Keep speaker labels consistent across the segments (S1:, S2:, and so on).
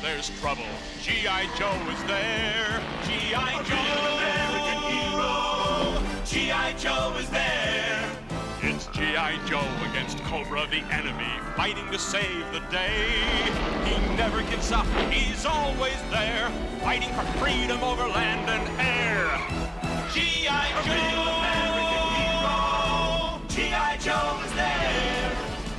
S1: there's trouble, G.I. Joe is there. G.I. Joe, American hero. G.I. Joe is there. It's G.I. Joe against Cobra, the enemy, fighting to save the day. He never gives up, he's always there, fighting for freedom over land and air. G.I. Joe! G.I. Joe is there!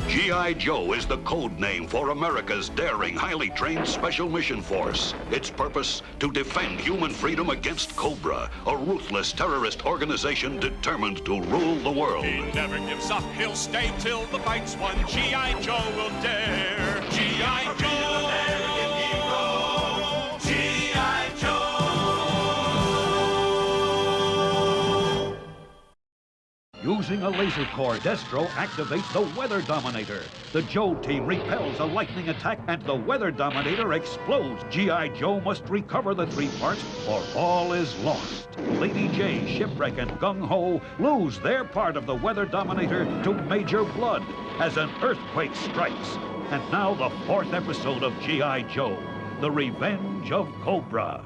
S2: G.I. Joe is the code name for America's daring, highly trained Special Mission Force. Its purpose, to defend human freedom against Cobra, a ruthless terrorist organization determined to rule the world.
S1: He never gives up, he'll stay till the fight's won. G.I. Joe will dare. G.I. Joe! American hero! G.I. Joe!
S3: Using a laser core, Destro activates the Weather Dominator. The Joe team repels a lightning attack and the Weather Dominator explodes. G.I. Joe must recover the 3 parts or all is lost. Lady J, Shipwreck, and Gung Ho lose their part of the Weather Dominator to Major Blood as an earthquake strikes. And now the 4th episode of G.I. Joe, The Revenge of Cobra.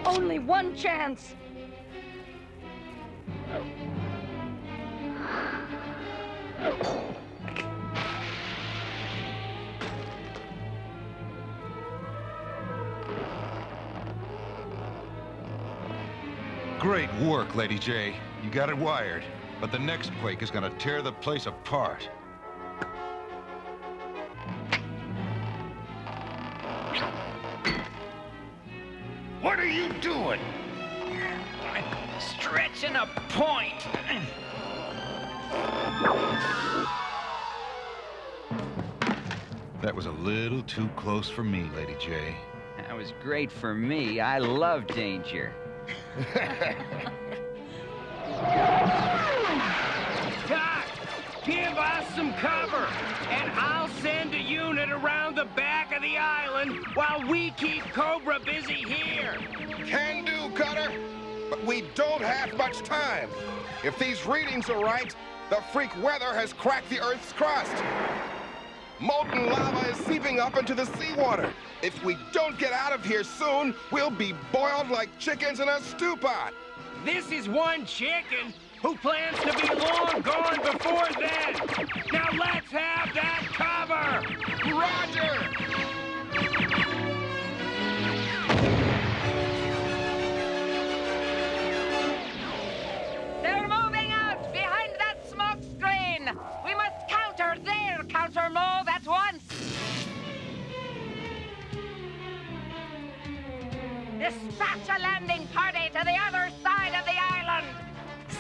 S4: Only one chance.
S5: Great work, Lady J. You got it wired. But the next quake is gonna tear the place apart.
S6: What are you doing?
S7: Stretching a point.
S5: That was a little too close for me, Lady J.
S7: That was great for me. I love danger.
S6: Doc, give us some cover, and I'll send a unit around the back of the island while we keep Cobra busy here.
S8: Can do, Cutter. But we don't have much time. If these readings are right, the freak weather has cracked the Earth's crust. Molten lava is seeping up into the seawater. If we don't get out of here soon, we'll be boiled like chickens in a stew pot.
S6: This is one chicken who plans to be long gone before then. Now let's have that cover!
S8: Roger!
S4: They're moving out behind that smoke screen. We must counter their counter move at once. Dispatch a landing party to the other side of the island.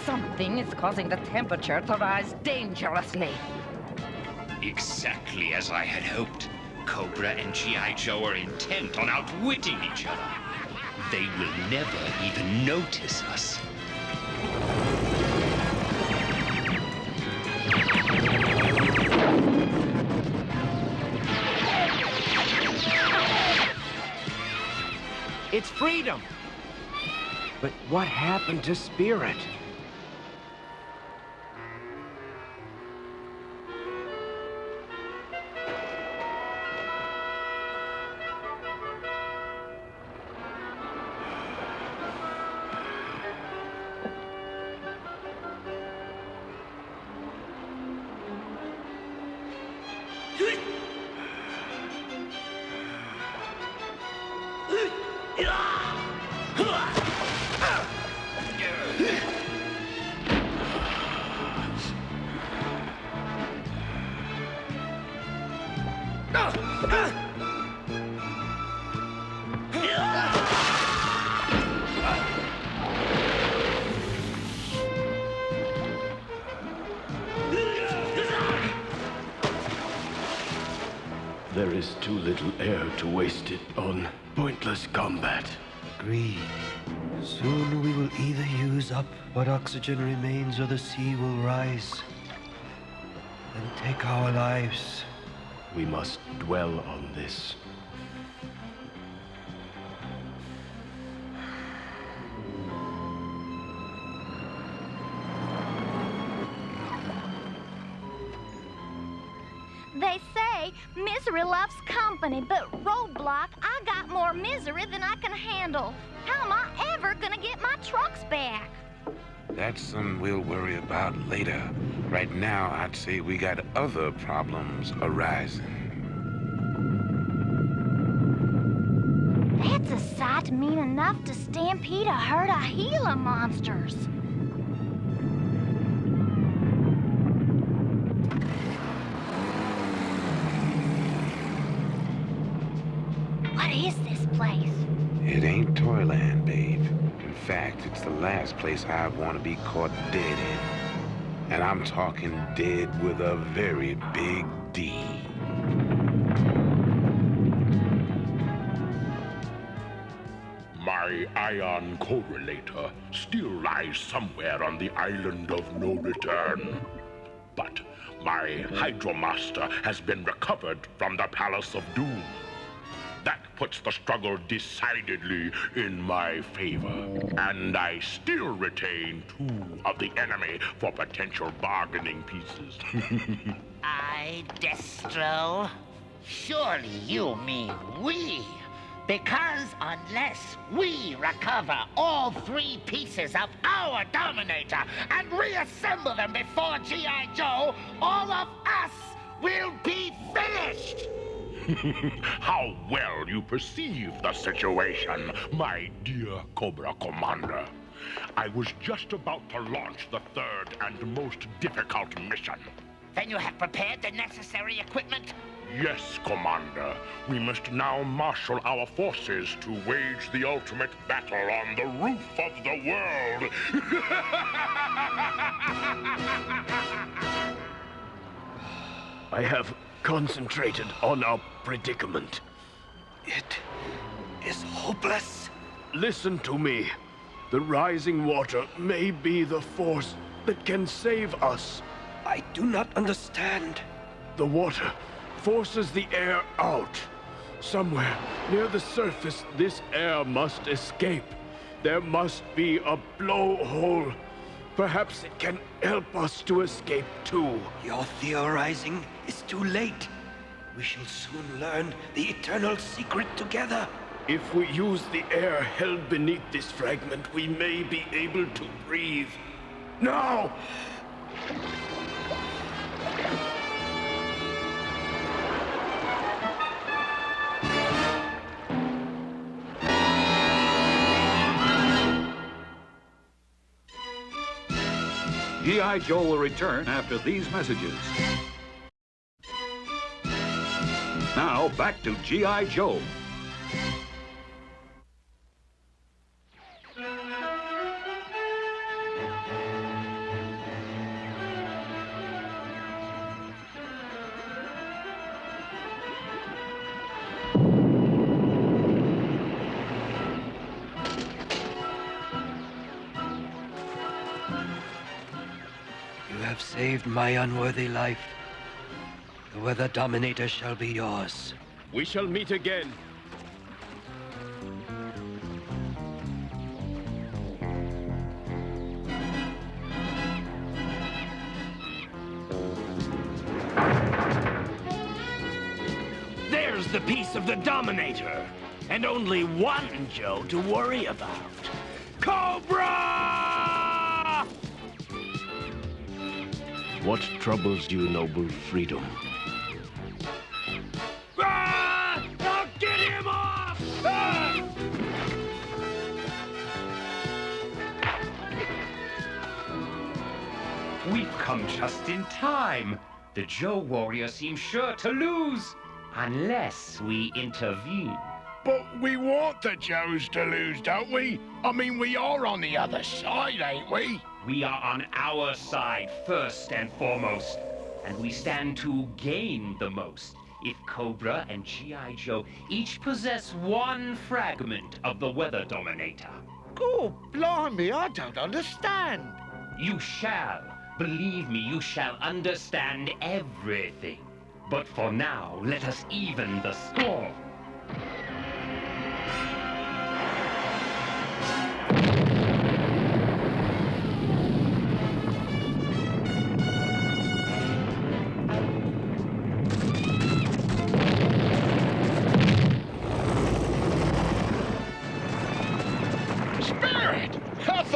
S4: Something is causing the temperature to rise dangerously.
S9: Exactly as I had hoped. Cobra and G.I. Joe are intent on outwitting each other. They will never even notice us.
S6: It's freedom. But what happened to Spirit?
S10: There is too little air to waste it on pointless combat.
S11: Agreed. Soon we will either use up what oxygen remains or the sea will rise and take our lives.
S10: We must dwell on this.
S12: They say say misery loves company, but Roadblock, I got more misery than I can handle. How am I ever gonna get my trucks back?
S13: That's something we'll worry about later. Right now, I'd say we got other problems arising.
S12: That's a sight mean enough to stampede a herd of Gila monsters. What is this place?
S13: It ain't Toyland, babe. In fact, it's the last place I want to be caught dead in. And I'm talking dead with a very big D.
S14: My ion correlator still lies somewhere on the island of no return. But my Hydromaster has been recovered from the Palace of Doom. That puts the struggle decidedly in my favor. And I still retain 2 of the enemy for potential bargaining pieces.
S15: Destro? Surely you mean we. Because unless we recover all 3 pieces of our Dominator and reassemble them before G.I. Joe, all of us will be finished!
S14: How well you perceive the situation, my dear Cobra Commander. I was just about to launch the 3rd and most difficult mission.
S15: Then you have prepared the necessary equipment?
S14: Yes, Commander. We must now marshal our forces to wage the ultimate battle on the roof of the world.
S10: I have concentrated on our predicament.
S11: It is hopeless.
S10: Listen to me. The rising water may be the force that can save us.
S11: I do not understand.
S10: The water forces the air out. Somewhere near the surface, this air must escape. There must be a blowhole. Perhaps it can help us to escape too.
S11: Your theorizing is too late. We shall soon learn the eternal secret together.
S10: If we use the air held beneath this fragment, we may be able to breathe. Now!
S3: G.I. Joe will return after these messages. Now, back to G.I. Joe.
S11: You have saved my unworthy life. The Weather Dominator shall be yours.
S10: We shall meet again.
S6: There's the piece of the Dominator. And only one Joe to worry about. Cobra!
S10: What troubles you, noble freedom?
S6: Ah! Now get him off! Ah!
S9: We've come just in time. The Joe Warrior seems sure to lose, unless we intervene.
S14: But we want the Joes to lose, don't we? I mean, we are on the other side, ain't we?
S9: We are on our side first and foremost, and we stand to gain the most if Cobra and G.I. Joe each possess 1 fragment of the Weather Dominator.
S16: Oh, blimey, I don't understand.
S9: You shall. Believe me, you shall understand everything. But for now, let us even the score.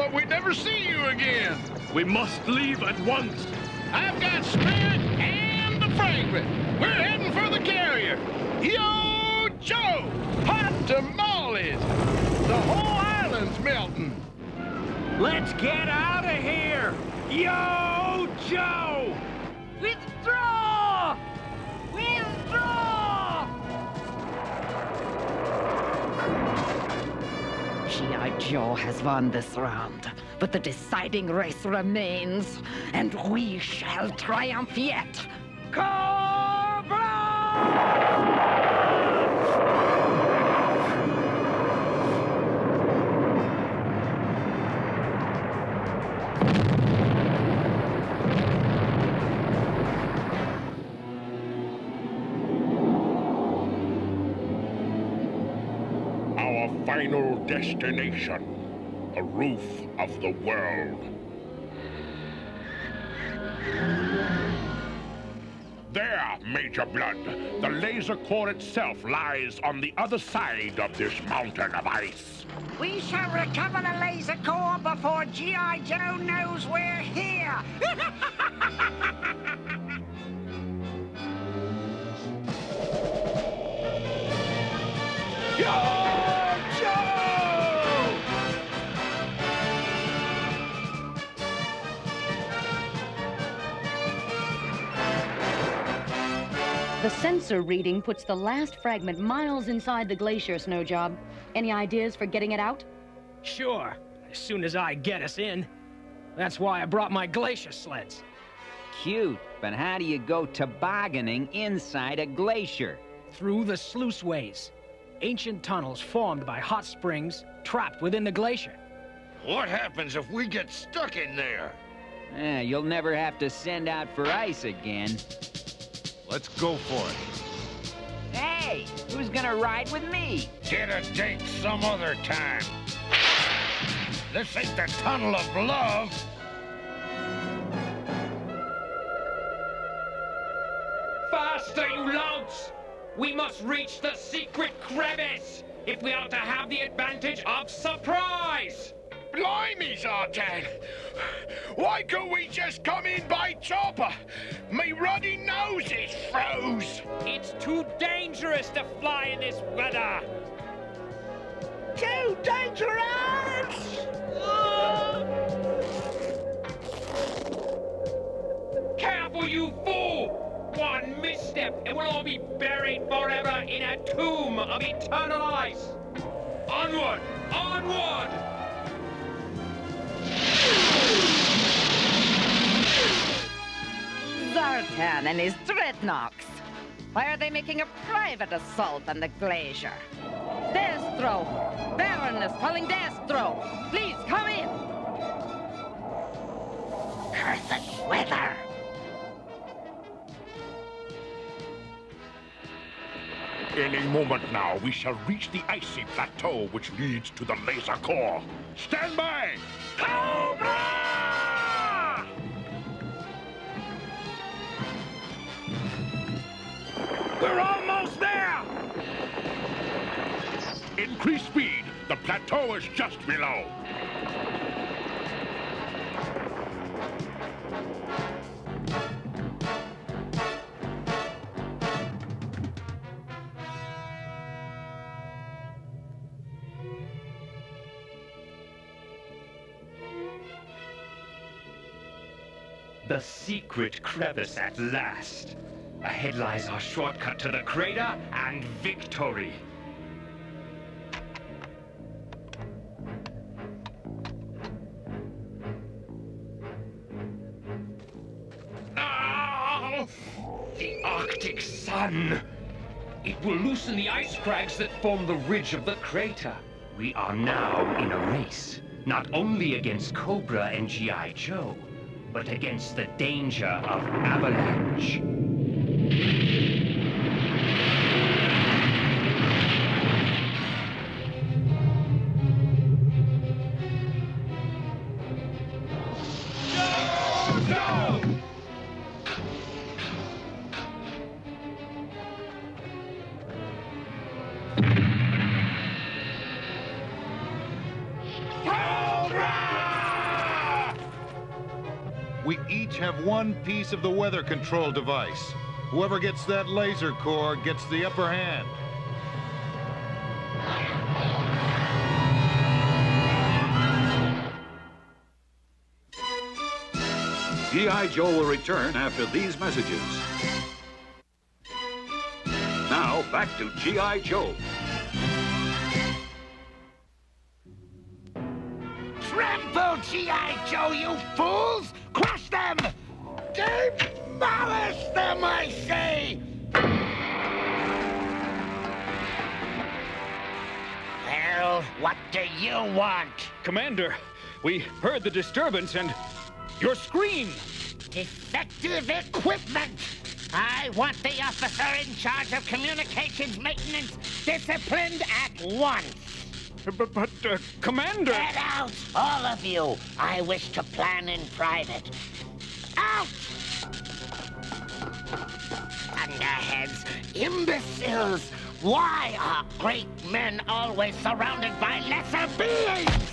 S10: thought we'd never see you again. We must leave at once. I've got Spirit and the Fragment. We're heading for the carrier. Yo, Joe! Hot tamales! The whole island's melting.
S6: Let's get out of here! Yo, Joe!
S4: Withdraw! Withdraw! G.I. Joe has won this round, but the deciding race remains, and we shall triumph yet. Cobra!
S14: Final destination, a roof of the world. There, Major Blood. The laser core itself lies on the other side of this mountain of ice.
S15: We shall recover the laser core before G.I. Joe knows we're here.
S17: The sensor reading puts the last fragment miles inside the glacier, Snowjob. Any ideas for getting it out?
S18: Sure, as soon as I get us in. That's why I brought my glacier sleds.
S7: Cute, but how do you go tobogganing inside a glacier?
S18: Through the sluiceways. Ancient tunnels formed by hot springs trapped within the glacier.
S16: What happens if we get stuck in there?
S7: You'll never have to send out for ice again.
S5: Let's go for it.
S7: Hey, who's gonna ride with me?
S16: Get a date some other time. This ain't the tunnel of love.
S9: Faster, you louts! We must reach the secret crevice if we are to have the advantage of surprise!
S10: Blimey, Zartan! Why couldn't we just come in by chopper? Me ruddy nose is froze!
S9: It's too dangerous to fly in this weather!
S15: Too dangerous!
S9: Careful, you fool! One misstep and we'll all be buried forever in a tomb of eternal ice! Onward! Onward!
S4: Zartan and his dreadnoughts. Why are they making a private assault on the glacier? Destro! Baron is calling Destro! Please come in!
S15: Cursed weather!
S14: Any moment now, we shall reach the icy plateau which leads to the laser core. Stand by!
S15: Cobra!
S6: We're almost there!
S14: Increase speed. The plateau is just below.
S9: The secret crevice at last. Ahead lies our shortcut to the crater and victory. Ah! The Arctic sun! It will loosen the ice crags that form the ridge of the crater. We are now in a race, not only against Cobra and G.I. Joe, but against the danger of avalanche.
S5: We each have one piece of the weather control device. Whoever gets that laser core gets the upper hand.
S2: G.I. Joe will return after these messages. Now, back to G.I. Joe.
S15: Trample, G.I. Joe, you fools! Crush them! Demolish them, I say! Well, what do you want?
S10: Commander, we heard the disturbance and your scream.
S15: Defective equipment! I want the officer in charge of communications maintenance disciplined at once.
S10: But Commander...
S15: Get out, all of you. I wish to plan in private. Out! Thunderheads, imbeciles! Why are great men always surrounded by lesser beings?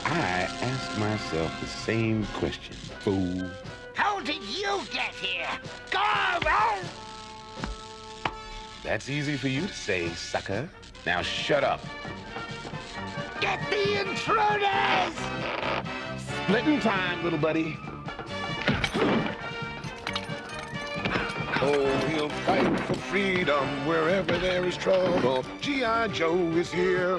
S13: I ask myself the same question, fool.
S15: How did you get here? Cobra!
S13: That's easy for you to say, sucker. Now shut up.
S15: Get the intruders!
S13: Splitting time, little buddy.
S8: Oh, he'll fight for freedom wherever there is trouble. G.I. Joe is here.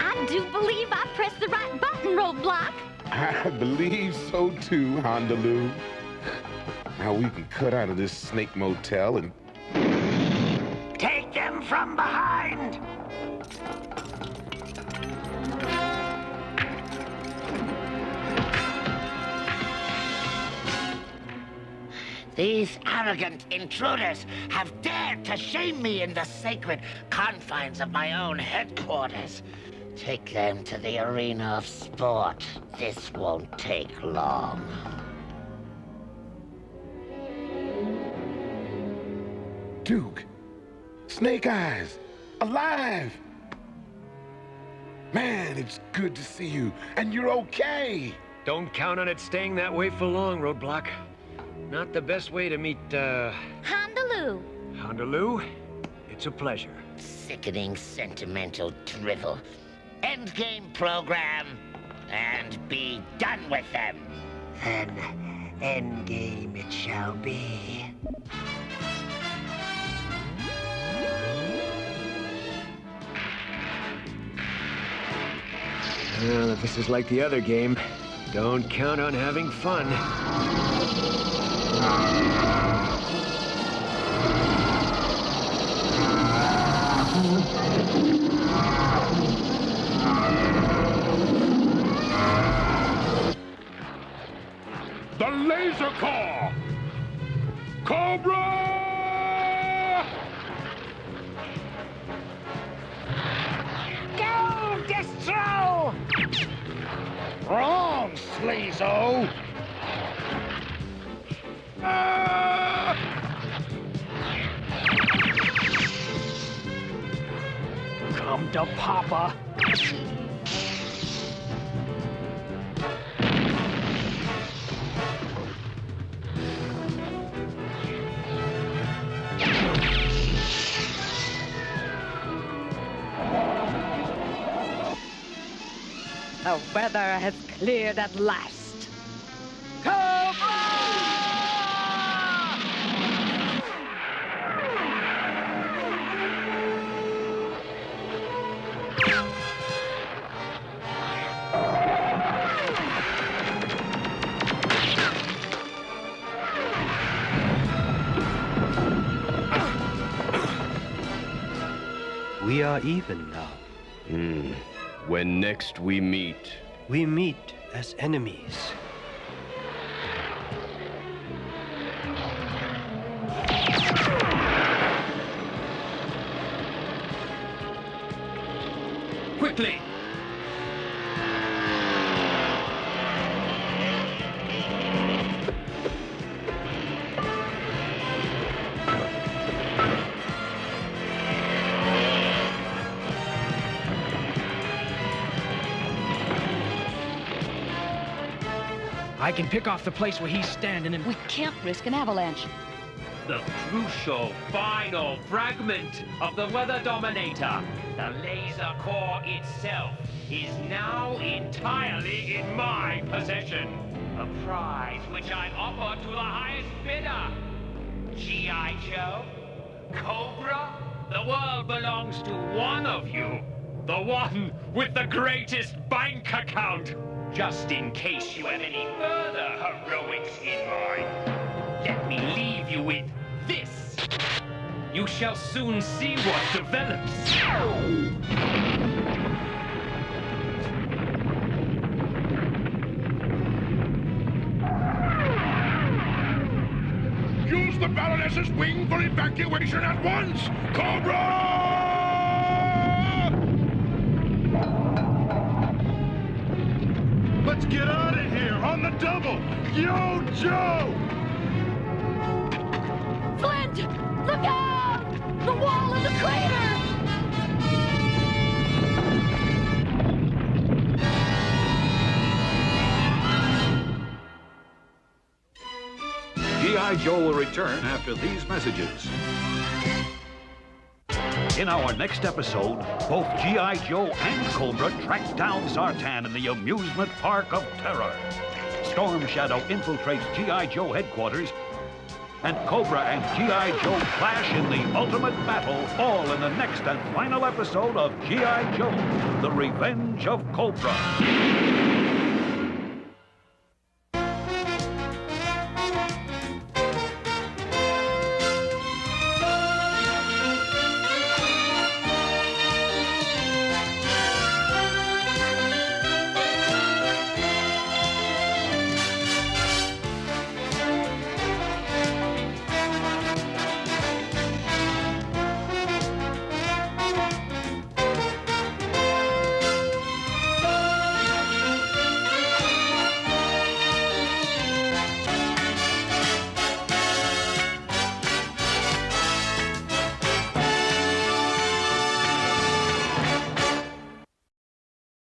S12: I do believe I pressed the right button, Roadblock.
S13: I believe so too, Honolulu. Now we can cut out of this snake motel and...
S15: Take them from behind! These arrogant intruders have dared to shame me in the sacred confines of my own headquarters. Take them to the arena of sport. This won't take long.
S13: Duke, Snake Eyes, alive! Man, it's good to see you, and you're okay!
S18: Don't count on it staying that way for long, Roadblock. Not the best way to meet,
S12: Honolulu.
S18: Honolulu? It's a pleasure.
S15: Sickening sentimental drivel. Endgame program, and be done with them. Then, endgame it shall be.
S18: Well, if this is like the other game, don't count on having fun.
S14: The laser core! Cobra!
S15: Go, Destro! Wrong, Sleazo!
S18: Come to Papa.
S4: The weather has cleared at last.
S11: We are even now.
S10: When next we meet...
S11: We meet as enemies.
S18: Quickly! I can pick off the place where he's standing and...
S17: We can't risk an avalanche.
S9: The crucial, final fragment of the Weather Dominator, the laser core itself, is now entirely in my possession. A prize which I offer to the highest bidder. G.I. Joe, Cobra, the world belongs to one of you. The one with the greatest bank account. Just in case you have any further heroics in mind, let me leave you with this. You shall soon see what develops.
S14: Use the Baroness's wing for evacuation at once! Cobra!
S10: Let's get out of here on the double! Yo, Joe!
S12: Flint! Look out! The wall of the crater!
S3: G.I. Joe will return after these messages. In our next episode, both G.I. Joe and Cobra track down Zartan in the amusement park of terror. Storm Shadow infiltrates G.I. Joe headquarters, and Cobra and G.I. Joe clash in the ultimate battle, all in the next and final episode of G.I. Joe, The Revenge of Cobra.